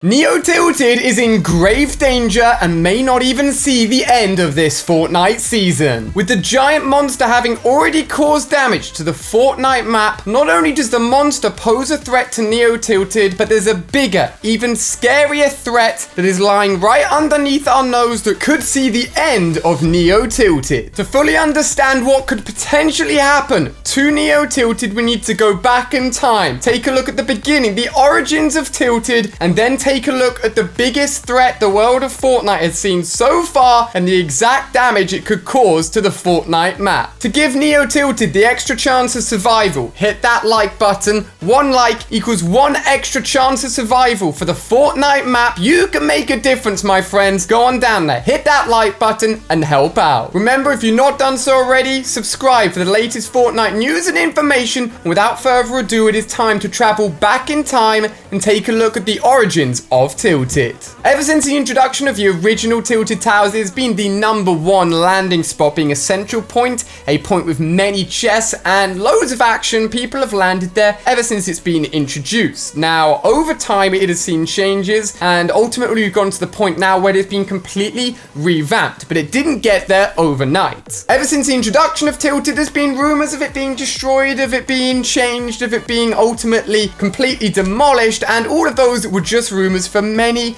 Neo Tilted is in grave danger and may not even see the end of this Fortnite season. With the giant monster having already caused damage to the Fortnite map, not only does the monster pose a threat to Neo Tilted, but there's a bigger, even scarier threat that is lying right underneath our nose that could see the end of Neo Tilted. To fully understand what could potentially happen to Neo Tilted, we need to go back in time, take a look at the beginning, the origins of Tilted, and then take a look at the biggest threat the world of Fortnite has seen so far and the exact damage it could cause to the Fortnite map. To give Neo Tilted the extra chance of survival, hit that like button. 1 like equals 1 extra chance of survival for the Fortnite map. You can make a difference, my friends. Go on down there, hit that like button and help out. Remember, if you've not done so already, subscribe for the latest Fortnite news and information. Without further ado, it is time to travel back in time and take a look at the origins of Tilted. Ever since the introduction of the original Tilted Towers, it has been the #1 landing spot, being a central point, a point with many chests and loads of action. People have landed there ever since it's been introduced. Now, over time, it has seen changes, and ultimately we've gone to the point now where it's been completely revamped, but it didn't get there overnight. Ever since the introduction of Tilted, there's been rumors of it being destroyed, of it being changed, of it being ultimately completely demolished, and all of those were just rumors for many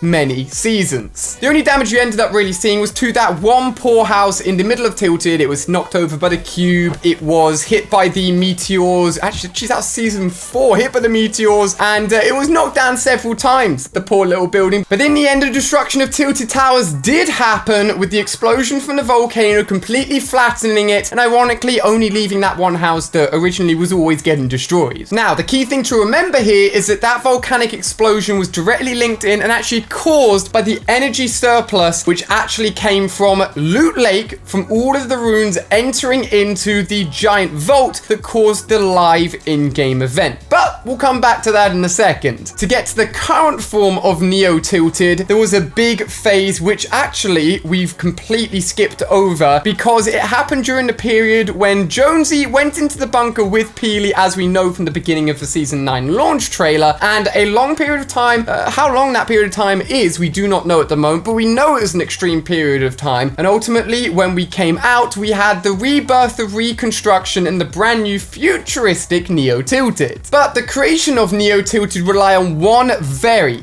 seasons. The only damage we ended up really seeing was to that one poor house in the middle of Tilted. It was knocked over by the cube. It was hit by the meteors. Actually, geez, that was season 4, hit by the meteors, and it was knocked down several times, the poor little building. But in the end, the destruction of Tilted Towers did happen with the explosion from the volcano completely flattening it, and ironically only leaving that one house that originally was always getting destroyed. Now, the key thing to remember here is that that volcanic explosion was directly linked in and actually caused by the energy surplus which actually came from Loot Lake, from all of the runes entering into the giant vault that caused the live in-game event. But we'll come back to that in a second. To get to the current form of Neo Tilted, there was a big phase which actually we've completely skipped over because it happened during the period when Jonesy went into the bunker with Peely, as we know from the beginning of the Season 9 launch trailer, and a long period of time, how long that period of time is, we do not know at the moment, but we know it was an extreme period of time. And ultimately, when we came out, we had the rebirth of reconstruction and the brand new futuristic Neo Tilted. But the creation of Neo Tilted relied on one very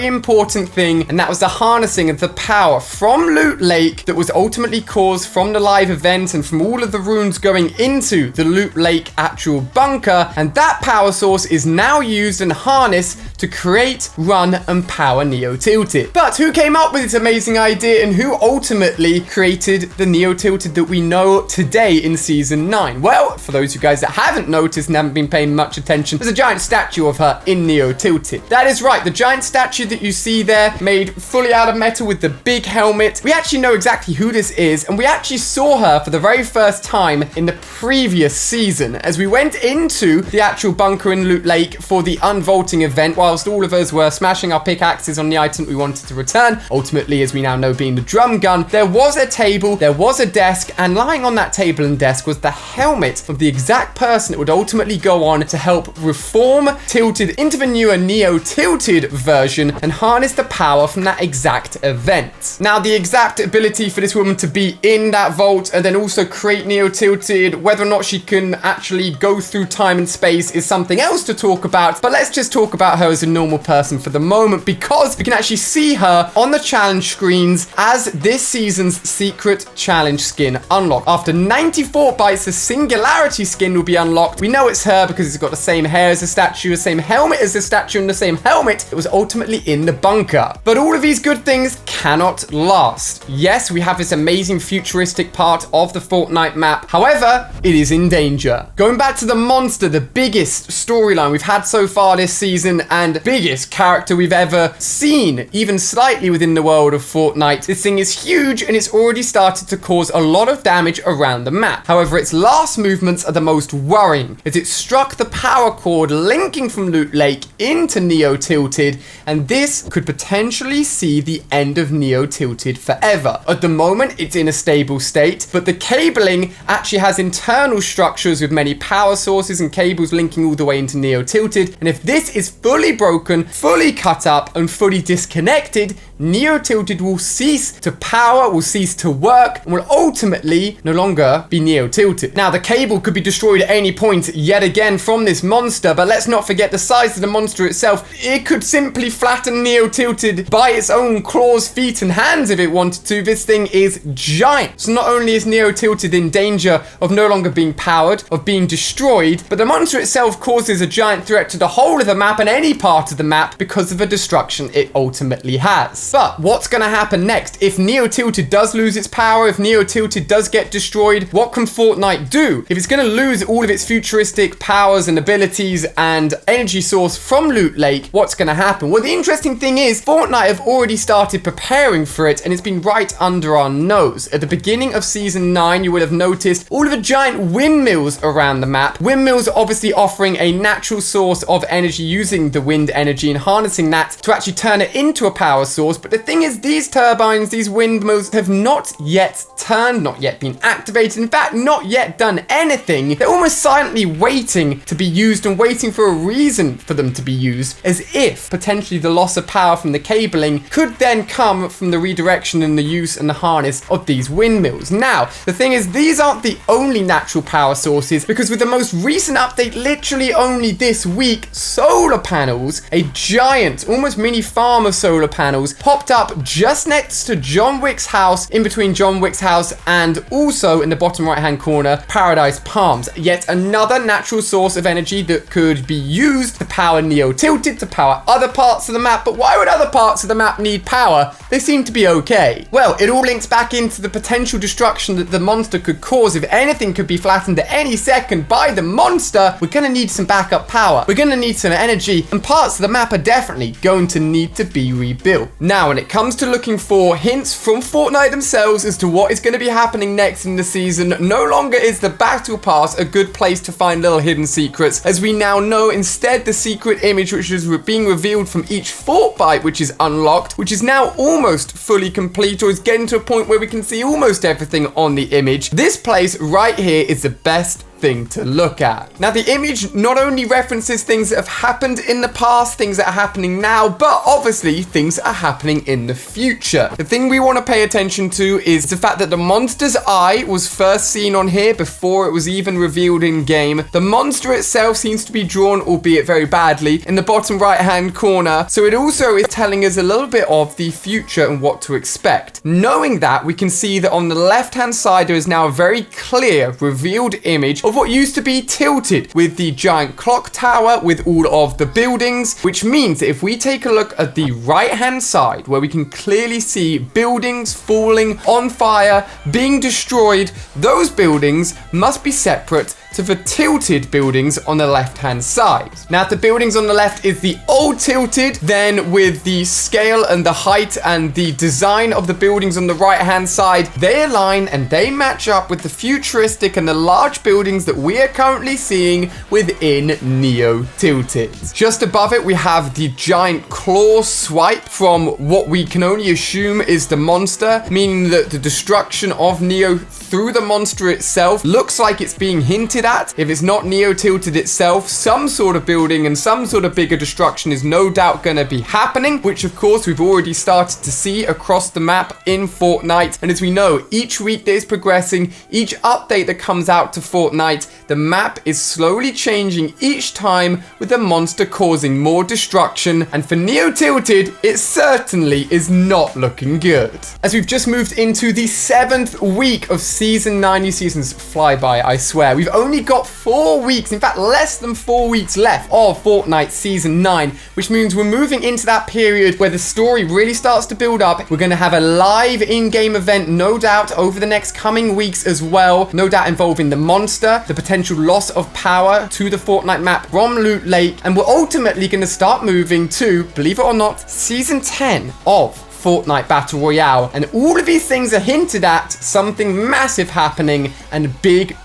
important thing, and that was the harnessing of the power from Loot Lake that was ultimately caused from the live event and from all of the runes going into the Loot Lake actual bunker. And that power source is now used and harnessed to create, run, and power Neo Tilted. But who came up with this amazing idea and who ultimately created the Neo Tilted that we know today in Season 9? Well, for those of you guys that haven't noticed and haven't been paying much attention, there's a giant statue of her in Neo Tilted. That is right, the giant statue that you see there, made fully out of metal with the big helmet. We actually know exactly who this is, and we actually saw her for the very first time in the previous season as we went into the actual bunker in Loot Lake for the unvaulting event, whilst all of us were smashing our pickaxes on the item we wanted to return, ultimately, as we now know, being the drum gun. There was a table, there was a desk, and lying on that table and desk was the helmet of the exact person that would ultimately go on to help reform Tilted into the newer Neo Tilted version and harness the power from that exact event. Now, the exact ability for this woman to be in that vault and then also create Neo Tilted, whether or not she can actually go through time and space, is something else to talk about, but let's just talk about her as a normal person for the moment, because we can actually see her on the challenge screens as this season's secret challenge skin unlocked. After 94 bites, the Singularity skin will be unlocked. We know it's her because it's got the same hair as the statue, the same helmet as the statue, and the same helmet that was ultimately in the bunker. But all of these good things cannot last. Yes, we have this amazing futuristic part of the Fortnite map. However, it is in danger. Going back to the monster, the biggest storyline we've had so far this season and biggest character we've ever seen, even slightly within the world of Fortnite. This thing is huge and it's already started to cause a lot of damage around the map. However, its last movements are the most worrying, as it struck the power cord linking from Loot Lake into Neo Tilted, and this could potentially see the end of Neo Tilted forever. At the moment, it's in a stable state, but the cabling actually has internal structures with many power sources and cables linking all the way into Neo Tilted, and if this is fully broken, fully cut cut up and fully disconnected, Neo Tilted will cease to power, will cease to work, and will ultimately no longer be Neo Tilted. Now, the cable could be destroyed at any point yet again from this monster, but let's not forget the size of the monster itself. It could simply flatten Neo Tilted by its own claws, feet, and hands if it wanted to. This thing is giant. So not only is Neo Tilted in danger of no longer being powered, of being destroyed, but the monster itself causes a giant threat to the whole of the map and any part of the map because of the destruction it ultimately has. But what's going to happen next? If Neo Tilted does lose its power, if Neo Tilted does get destroyed, what can Fortnite do? If it's going to lose all of its futuristic powers and abilities and energy source from Loot Lake, what's going to happen? Well, the interesting thing is Fortnite have already started preparing for it, and it's been right under our nose. At the beginning of Season 9, you would have noticed all of the giant windmills around the map. Windmills are obviously offering a natural source of energy using the wind energy and harnessing that to actually turn it into a power source. But the thing is, these turbines, these windmills have not yet turned, not yet been activated, in fact, not yet done anything. They're almost silently waiting to be used and waiting for a reason for them to be used, as if potentially the loss of power from the cabling could then come from the redirection and the use and the harness of these windmills. Now, the thing is, these aren't the only natural power sources, because with the most recent update, literally only this week, solar panels, a giant, almost mini farm of solar panels, popped up just next to John Wick's house, in between John Wick's house and also in the bottom right hand corner, Paradise Palms. Yet another natural source of energy that could be used to power Neo Tilted, to power other parts of the map. But why would other parts of the map need power? They seem to be okay. Well, it all links back into the potential destruction that the monster could cause. If anything could be flattened at any second by the monster, we're going to need some backup power. We're going to need some energy, and parts of the map are definitely going to need to be rebuilt. Now, when it comes to looking for hints from Fortnite themselves as to what is going to be happening next in the season, no longer is the Battle Pass a good place to find little hidden secrets, as we now know instead the secret image which is being revealed from each Fort Bite which is unlocked, which is now almost fully complete, or is getting to a point where we can see almost everything on the image. This place right here is the best thing to look at. Now, the image not only references things that have happened in the past, things that are happening now, but obviously things that are happening in the future. The thing we want to pay attention to is the fact that the monster's eye was first seen on here before it was even revealed in game. The monster itself seems to be drawn, albeit very badly, in the bottom right hand corner, so it also is telling us a little bit of the future and what to expect. Knowing that, we can see that on the left hand side there is now a very clear revealed image of what used to be Tilted, with the giant clock tower, with all of the buildings, which means that if we take a look at the right hand side, where we can clearly see buildings falling on fire, being destroyed, those buildings must be separate to the Tilted buildings on the left hand side. Now, if the buildings on the left is the old Tilted, then with the scale and the height and the design of the buildings on the right hand side, they align and they match up with the futuristic and the large buildings that we are currently seeing within Neo Tilted. Just above it, we have the giant claw swipe from what we can only assume is the monster, meaning that the destruction of Neo through the monster itself looks like it's being hinted at. If it's not Neo Tilted itself, some sort of building and some sort of bigger destruction is no doubt going to be happening, which of course we've already started to see across the map in Fortnite. And as we know, each week that is progressing, each update that comes out to Fortnite, the map is slowly changing each time, with the monster causing more destruction. And for Neo Tilted, it certainly is not looking good. As we've just moved into the 7th week of Season 9, new seasons fly by, I swear. We've only got 4 weeks, in fact less than 4 weeks left of Fortnite Season 9, which means we're moving into that period where the story really starts to build up. We're going to have a live in-game event, no doubt, over the next coming weeks as well, no doubt involving the monster, the potential loss of power to the Fortnite map from Loot Lake, and we're ultimately going to start moving to, believe it or not, Season 10 of Fortnite Battle Royale. And all of these things are hinted at something massive happening and big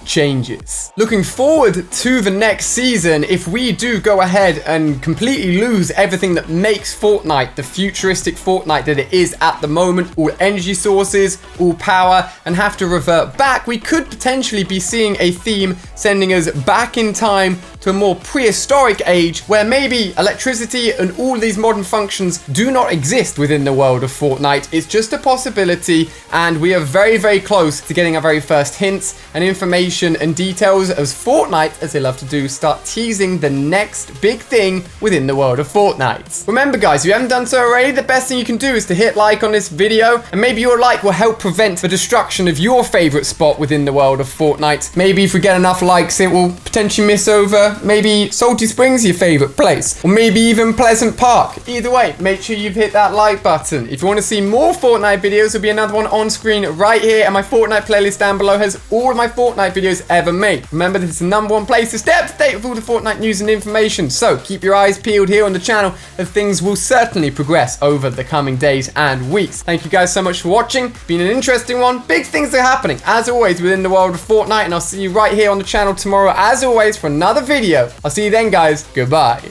changes. Looking forward to the next season, if we do go ahead and completely lose everything that makes Fortnite the futuristic Fortnite that it is at the moment, all energy sources, all power, and have to revert back, we could potentially be seeing a theme sending us back in time to a more prehistoric age where maybe electricity and all these modern functions do not exist within the world of Fortnite. It's just a possibility, and we are very, very close to getting our very first hints and information and details as Fortnite, as they love to do, start teasing the next big thing within the world of Fortnite. Remember guys, if you haven't done so already, the best thing you can do is to hit like on this video, and maybe your like will help prevent the destruction of your favorite spot within the world of Fortnite. Maybe if we get enough likes, it will potentially miss over maybe Salty Springs, your favorite place, or maybe even Pleasant Park. Either way, make sure you've hit that like button. If you want to see more Fortnite videos, there'll be another one on screen right here, and my Fortnite playlist down below has all of my Fortnite videos ever made. Remember, this is the #1 place to stay up to date with all the Fortnite news and information, so keep your eyes peeled here on the channel, as things will certainly progress over the coming days and weeks. Thank you guys so much for watching. Been an interesting one. Big things are happening, as always, within the world of Fortnite, and I'll see you right here on the channel tomorrow, as always, for another video. I'll see you then, guys. Goodbye.